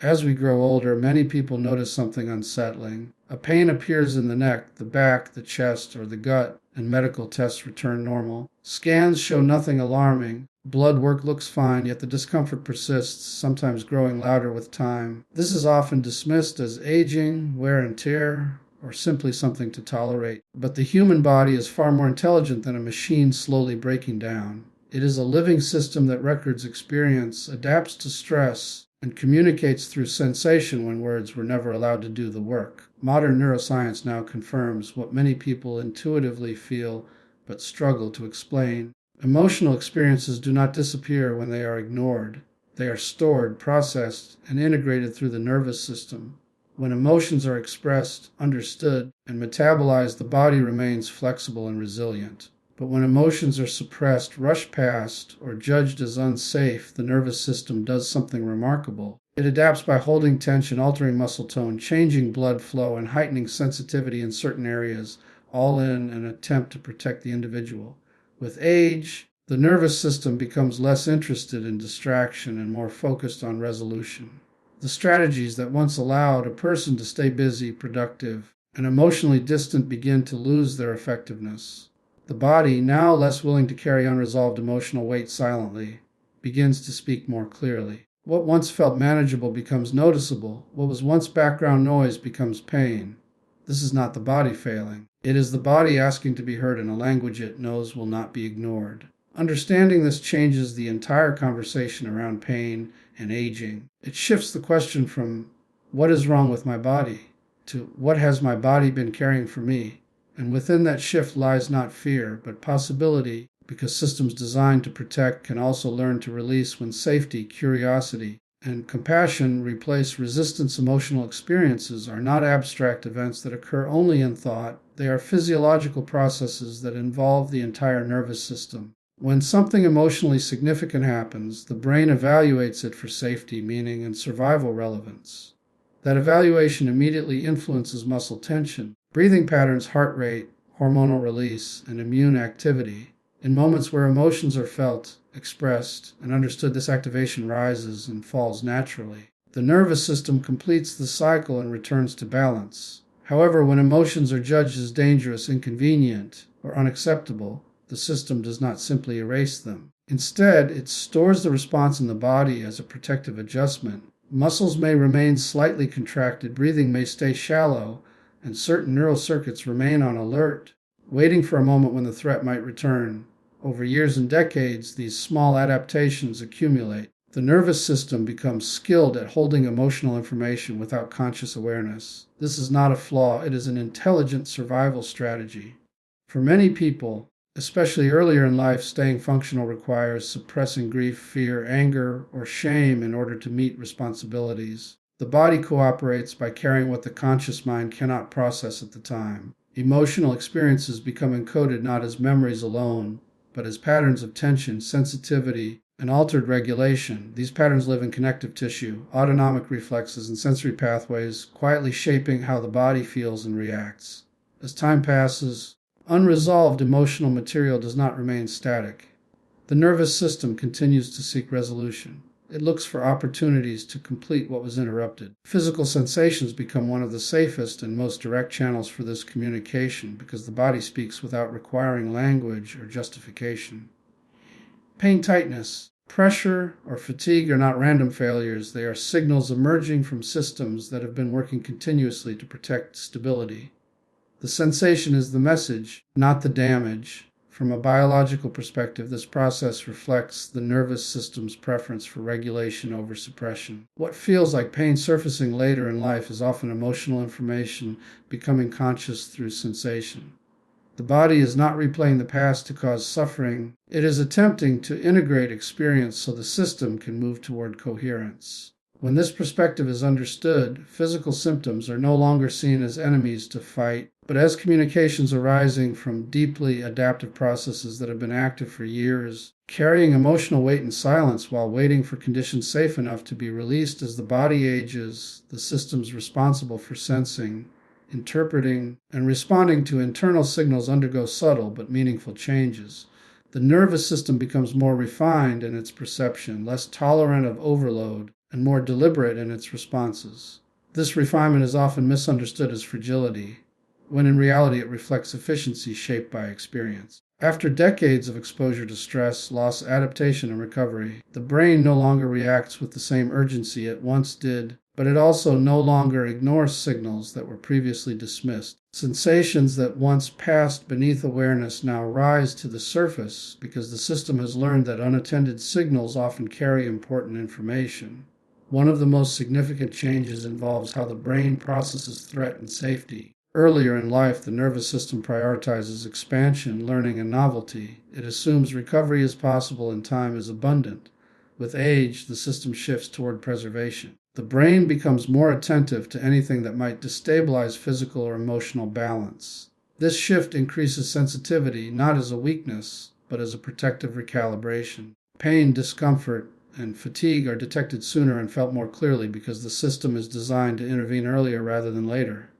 As we grow older, many people notice something unsettling. A pain appears in the neck, the back, the chest, or the gut, and medical tests return normal. Scans show nothing alarming. Blood work looks fine, yet the discomfort persists, sometimes growing louder with time. This is often dismissed as aging, wear and tear, or simply something to tolerate. But the human body is far more intelligent than a machine slowly breaking down. It is a living system that records experience, adapts to stress, and communicates through sensation when words were never allowed to do the work. Modern neuroscience now confirms what many people intuitively feel but struggle to explain. Emotional experiences do not disappear when they are ignored. They are stored, processed, and integrated through the nervous system. When emotions are expressed, understood, and metabolized, the body remains flexible and resilient. But when emotions are suppressed, rushed past, or judged as unsafe, the nervous system does something remarkable. It adapts by holding tension, altering muscle tone, changing blood flow, and heightening sensitivity in certain areas, all in an attempt to protect the individual. With age, the nervous system becomes less interested in distraction and more focused on resolution. The strategies that once allowed a person to stay busy, productive, and emotionally distant begin to lose their effectiveness. The body, now less willing to carry unresolved emotional weight silently, begins to speak more clearly. What once felt manageable becomes noticeable. What was once background noise becomes pain. This is not the body failing. It is the body asking to be heard in a language it knows will not be ignored. Understanding this changes the entire conversation around pain and aging. It shifts the question from, what is wrong with my body, to what has my body been carrying for me? And within that shift lies not fear, but possibility, because systems designed to protect can also learn to release when safety, curiosity, and compassion replace resistance. Emotional experiences are not abstract events that occur only in thought. They are physiological processes that involve the entire nervous system. When something emotionally significant happens, the brain evaluates it for safety, meaning, and survival relevance. That evaluation immediately influences muscle tension, breathing patterns, heart rate, hormonal release, and immune activity. In moments where emotions are felt, expressed, and understood, this activation rises and falls naturally. The nervous system completes the cycle and returns to balance. However, when emotions are judged as dangerous, inconvenient, or unacceptable, the system does not simply erase them. Instead, it stores the response in the body as a protective adjustment. Muscles may remain slightly contracted, breathing may stay shallow, and certain neural circuits remain on alert, waiting for a moment when the threat might return. Over years and decades, these small adaptations accumulate. The nervous system becomes skilled at holding emotional information without conscious awareness. This is not a flaw, it is an intelligent survival strategy. For many people, especially earlier in life, staying functional requires suppressing grief, fear, anger, or shame in order to meet responsibilities. The body cooperates by carrying what the conscious mind cannot process at the time. Emotional experiences become encoded not as memories alone, but as patterns of tension, sensitivity, and altered regulation. These patterns live in connective tissue, autonomic reflexes, and sensory pathways, quietly shaping how the body feels and reacts. As time passes, unresolved emotional material does not remain static. The nervous system continues to seek resolution. It looks for opportunities to complete what was interrupted. Physical sensations become one of the safest and most direct channels for this communication because the body speaks without requiring language or justification. Pain, tightness, pressure, or fatigue are not random failures. They are signals emerging from systems that have been working continuously to protect stability. The sensation is the message, not the damage. From a biological perspective, this process reflects the nervous system's preference for regulation over suppression. What feels like pain surfacing later in life is often emotional information becoming conscious through sensation. The body is not replaying the past to cause suffering. It is attempting to integrate experience so the system can move toward coherence. When this perspective is understood, physical symptoms are no longer seen as enemies to fight, but as communications arising from deeply adaptive processes that have been active for years, carrying emotional weight in silence while waiting for conditions safe enough to be released. As the body ages, the systems responsible for sensing, interpreting, and responding to internal signals undergo subtle but meaningful changes. The nervous system becomes more refined in its perception, less tolerant of overload, and more deliberate in its responses. This refinement is often misunderstood as fragility, when in reality it reflects efficiency shaped by experience. After decades of exposure to stress, loss, adaptation, and recovery, the brain no longer reacts with the same urgency it once did, but it also no longer ignores signals that were previously dismissed. Sensations that once passed beneath awareness now rise to the surface because the system has learned that unattended signals often carry important information. One of the most significant changes involves how the brain processes threat and safety. Earlier in life, the nervous system prioritizes expansion, learning, and novelty. It assumes recovery is possible and time is abundant. With age, the system shifts toward preservation. The brain becomes more attentive to anything that might destabilize physical or emotional balance. This shift increases sensitivity not as a weakness, but as a protective recalibration. Pain, discomfort, and fatigue are detected sooner and felt more clearly because the system is designed to intervene earlier rather than later.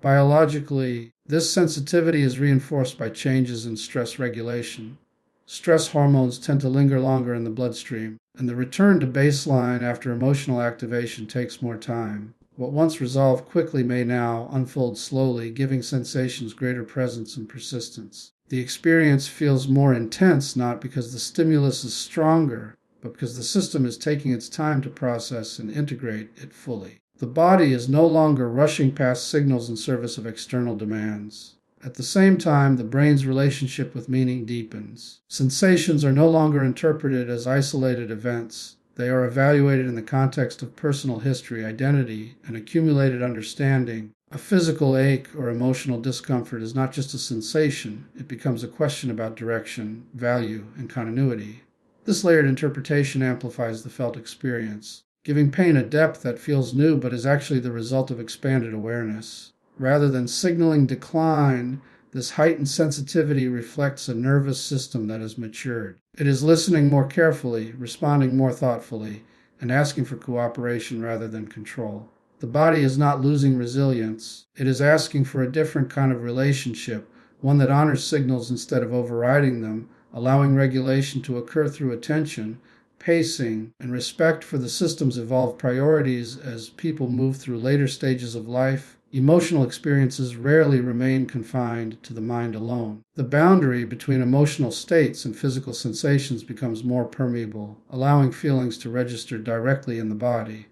Biologically, this sensitivity is reinforced by changes in stress regulation. Stress hormones tend to linger longer in the bloodstream, and the return to baseline after emotional activation takes more time. What once resolved quickly may now unfold slowly, giving sensations greater presence and persistence. The experience feels more intense not because the stimulus is stronger, but because the system is taking its time to process and integrate it fully. The body is no longer rushing past signals in service of external demands. At the same time, the brain's relationship with meaning deepens. Sensations are no longer interpreted as isolated events. They are evaluated in the context of personal history, identity, and accumulated understanding. A physical ache or emotional discomfort is not just a sensation. It becomes a question about direction, value, and continuity. This layered interpretation amplifies the felt experience, giving pain a depth that feels new but is actually the result of expanded awareness. Rather than signaling decline, this heightened sensitivity reflects a nervous system that has matured. It is listening more carefully, responding more thoughtfully, and asking for cooperation rather than control. The body is not losing resilience. It is asking for a different kind of relationship, one that honors signals instead of overriding them, allowing regulation to occur through attention, pacing, and respect for the system's evolved priorities as people move through later stages of life. Emotional experiences rarely remain confined to the mind alone. The boundary between emotional states and physical sensations becomes more permeable, allowing feelings to register directly in the body.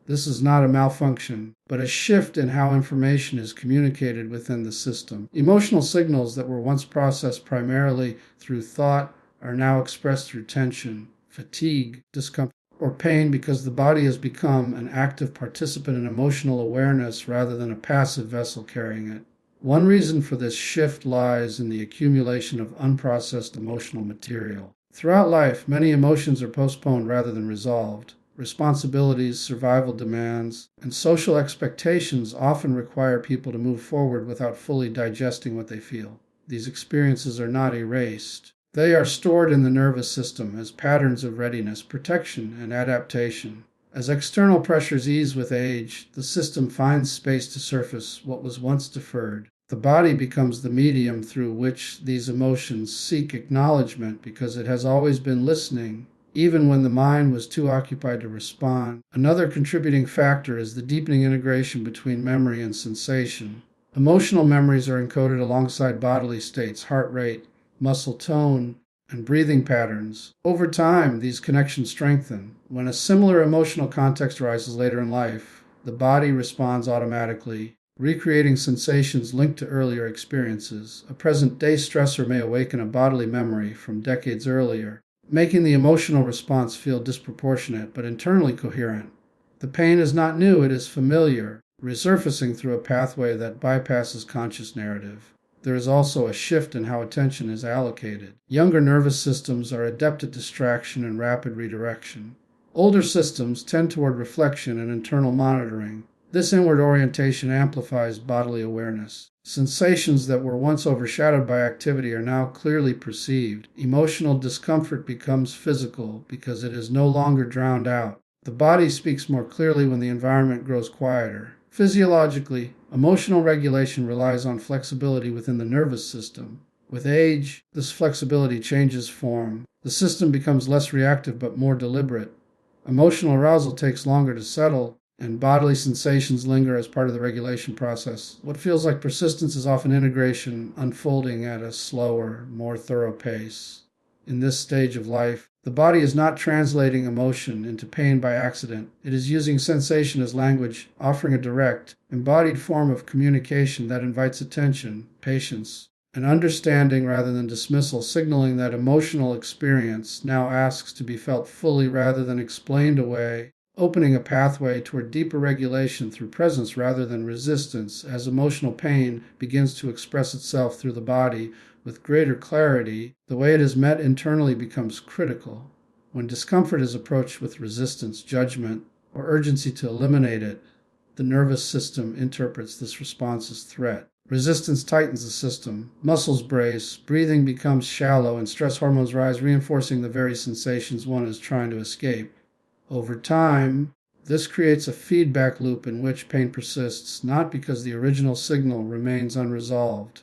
This is not a malfunction, but a shift in how information is communicated within the system. Emotional signals that were once processed primarily through thought are now expressed through tension, fatigue, discomfort, or pain because the body has become an active participant in emotional awareness rather than a passive vessel carrying it. One reason for this shift lies in the accumulation of unprocessed emotional material. Throughout life, many emotions are postponed rather than resolved. Responsibilities, survival demands, and social expectations often require people to move forward without fully digesting what they feel. These experiences are not erased. They are stored in the nervous system as patterns of readiness, protection, and adaptation. As external pressures ease with age, the system finds space to surface what was once deferred. The body becomes the medium through which these emotions seek acknowledgement because it has always been listening, even when the mind was too occupied to respond. Another contributing factor is the deepening integration between memory and sensation. Emotional memories are encoded alongside bodily states, heart rate, muscle tone, and breathing patterns. Over time, these connections strengthen. When a similar emotional context arises later in life, the body responds automatically, recreating sensations linked to earlier experiences. A present-day stressor may awaken a bodily memory from decades earlier, making the emotional response feel disproportionate but internally coherent. The pain is not new, it is familiar, resurfacing through a pathway that bypasses conscious narrative. There is also a shift in how attention is allocated. Younger nervous systems are adept at distraction and rapid redirection. Older systems tend toward reflection and internal monitoring. This inward orientation amplifies bodily awareness. Sensations that were once overshadowed by activity are now clearly perceived. Emotional discomfort becomes physical because it is no longer drowned out. The body speaks more clearly when the environment grows quieter. Physiologically, emotional regulation relies on flexibility within the nervous system. With age, this flexibility changes form. The system becomes less reactive but more deliberate. Emotional arousal takes longer to settle, and bodily sensations linger as part of the regulation process. What feels like persistence is often integration, unfolding at a slower, more thorough pace. In this stage of life, the body is not translating emotion into pain by accident. It is using sensation as language, offering a direct, embodied form of communication that invites attention, patience, and understanding rather than dismissal, signaling that emotional experience now asks to be felt fully rather than explained away, opening a pathway toward deeper regulation through presence rather than resistance. As emotional pain begins to express itself through the body with greater clarity, the way it is met internally becomes critical. When discomfort is approached with resistance, judgment, or urgency to eliminate it, the nervous system interprets this response as threat. Resistance tightens the system, muscles brace, breathing becomes shallow, and stress hormones rise, reinforcing the very sensations one is trying to escape. Over time, this creates a feedback loop in which pain persists, not because the original signal remains unresolved,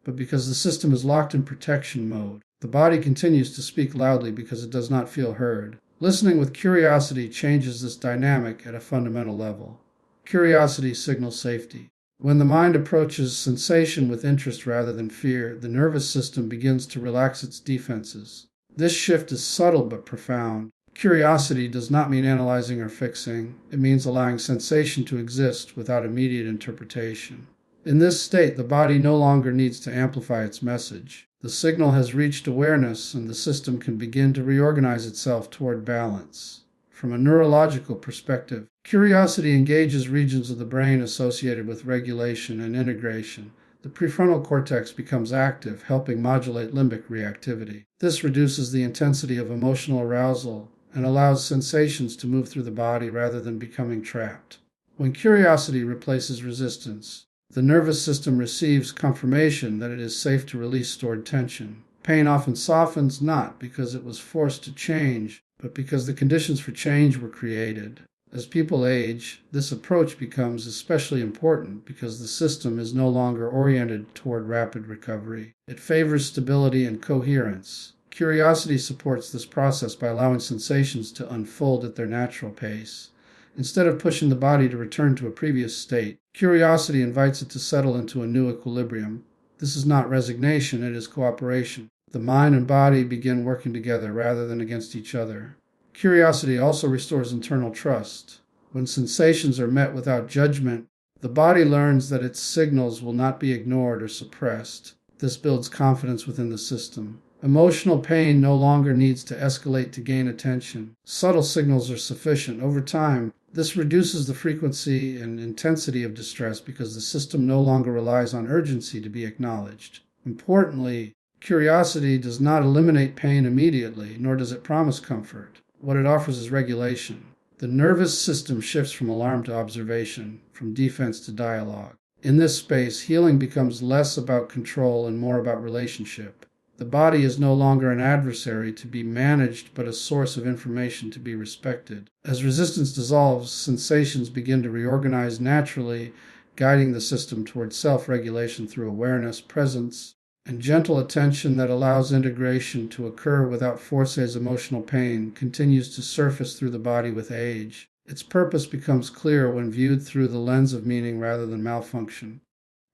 but because the system is locked in protection mode. The body continues to speak loudly because it does not feel heard. Listening with curiosity changes this dynamic at a fundamental level. Curiosity signals safety. When the mind approaches sensation with interest rather than fear, the nervous system begins to relax its defenses. This shift is subtle but profound. Curiosity does not mean analyzing or fixing. It means allowing sensation to exist without immediate interpretation. In this state, the body no longer needs to amplify its message. The signal has reached awareness, and the system can begin to reorganize itself toward balance. From a neurological perspective, curiosity engages regions of the brain associated with regulation and integration. The prefrontal cortex becomes active, helping modulate limbic reactivity. This reduces the intensity of emotional arousal and allows sensations to move through the body rather than becoming trapped. When curiosity replaces resistance, the nervous system receives confirmation that it is safe to release stored tension. Pain often softens not because it was forced to change, but because the conditions for change were created. As people age, this approach becomes especially important because the system is no longer oriented toward rapid recovery. It favors stability and coherence. Curiosity supports this process by allowing sensations to unfold at their natural pace. Instead of pushing the body to return to a previous state, curiosity invites it to settle into a new equilibrium. This is not resignation, it is cooperation. The mind and body begin working together rather than against each other. Curiosity also restores internal trust. When sensations are met without judgment, the body learns that its signals will not be ignored or suppressed. This builds confidence within the system. Emotional pain no longer needs to escalate to gain attention. Subtle signals are sufficient. Over time, this reduces the frequency and intensity of distress because the system no longer relies on urgency to be acknowledged. Importantly, curiosity does not eliminate pain immediately, nor does it promise comfort. What it offers is regulation. The nervous system shifts from alarm to observation, from defense to dialogue. In this space, healing becomes less about control and more about relationship. The body is no longer an adversary to be managed, but a source of information to be respected. As resistance dissolves, sensations begin to reorganize naturally, guiding the system towards self-regulation through awareness, presence, and gentle attention that allows integration to occur without force. As emotional pain continues to surface through the body with age, its purpose becomes clear when viewed through the lens of meaning rather than malfunction.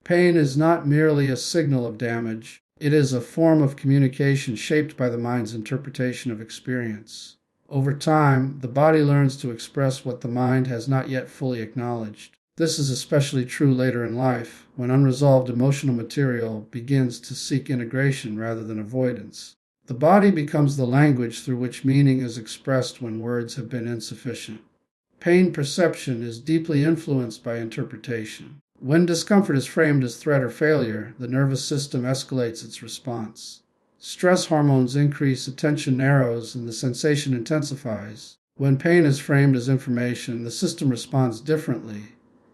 Pain is not merely a signal of damage. It is a form of communication shaped by the mind's interpretation of experience. Over time, the body learns to express what the mind has not yet fully acknowledged. This is especially true later in life, when unresolved emotional material begins to seek integration rather than avoidance. The body becomes the language through which meaning is expressed when words have been insufficient. Pain perception is deeply influenced by interpretation. When discomfort is framed as threat or failure, the nervous system escalates its response. Stress hormones increase, attention narrows, and the sensation intensifies. When pain is framed as information, the system responds differently.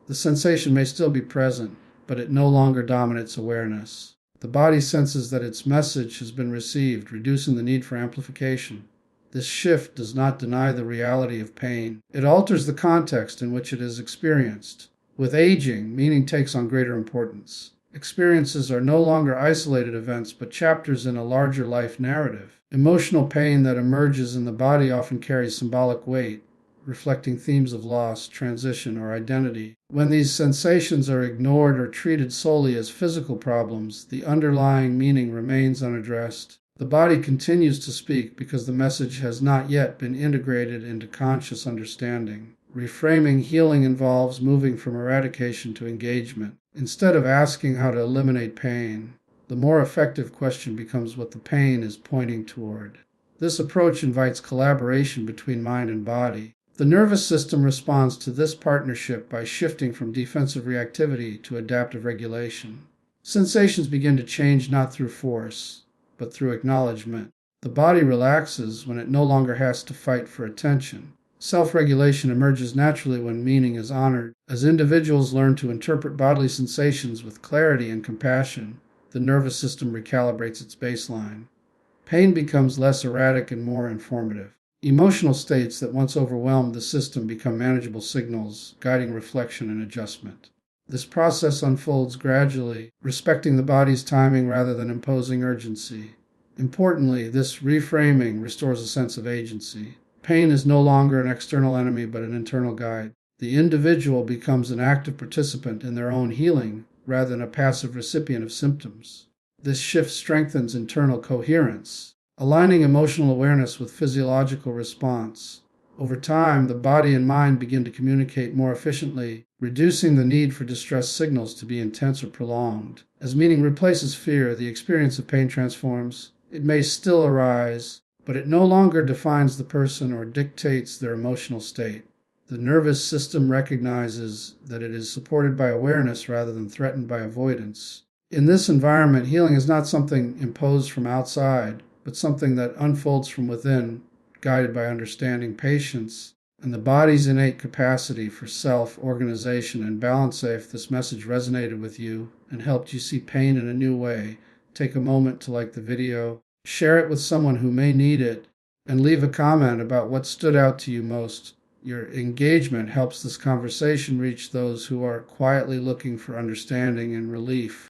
The sensation may still be present, but it no longer dominates awareness. The body senses that its message has been received, reducing the need for amplification. This shift does not deny the reality of pain. It alters the context in which it is experienced. With aging, meaning takes on greater importance. Experiences are no longer isolated events, but chapters in a larger life narrative. Emotional pain that emerges in the body often carries symbolic weight. reflecting themes of loss, transition, or identity. When these sensations are ignored or treated solely as physical problems, the underlying meaning remains unaddressed. The body continues to speak because the message has not yet been integrated into conscious understanding. Reframing healing involves moving from eradication to engagement. Instead of asking how to eliminate pain, the more effective question becomes what the pain is pointing toward. This approach invites collaboration between mind and body. The nervous system responds to this partnership by shifting from defensive reactivity to adaptive regulation. Sensations begin to change not through force, but through acknowledgement. The body relaxes when it no longer has to fight for attention. Self-regulation emerges naturally when meaning is honored. As individuals learn to interpret bodily sensations with clarity and compassion, the nervous system recalibrates its baseline. Pain becomes less erratic and more informative. Emotional states that once overwhelmed the system become manageable signals, guiding reflection and adjustment. This process unfolds gradually, respecting the body's timing rather than imposing urgency. Importantly, this reframing restores a sense of agency. Pain is no longer an external enemy but an internal guide. The individual becomes an active participant in their own healing rather than a passive recipient of symptoms. This shift strengthens internal coherence, aligning emotional awareness with physiological response. Over time, the body and mind begin to communicate more efficiently, reducing the need for distress signals to be intense or prolonged. As meaning replaces fear, the experience of pain transforms. It may still arise, but it no longer defines the person or dictates their emotional state. The nervous system recognizes that it is supported by awareness rather than threatened by avoidance. In this environment, healing is not something imposed from outside, but something that unfolds from within, guided by understanding, patience, and the body's innate capacity for self-organization and balance. If this message resonated with you and helped you see pain in a new way, take a moment to like the video, share it with someone who may need it, and leave a comment about what stood out to you most. Your engagement helps this conversation reach those who are quietly looking for understanding and relief.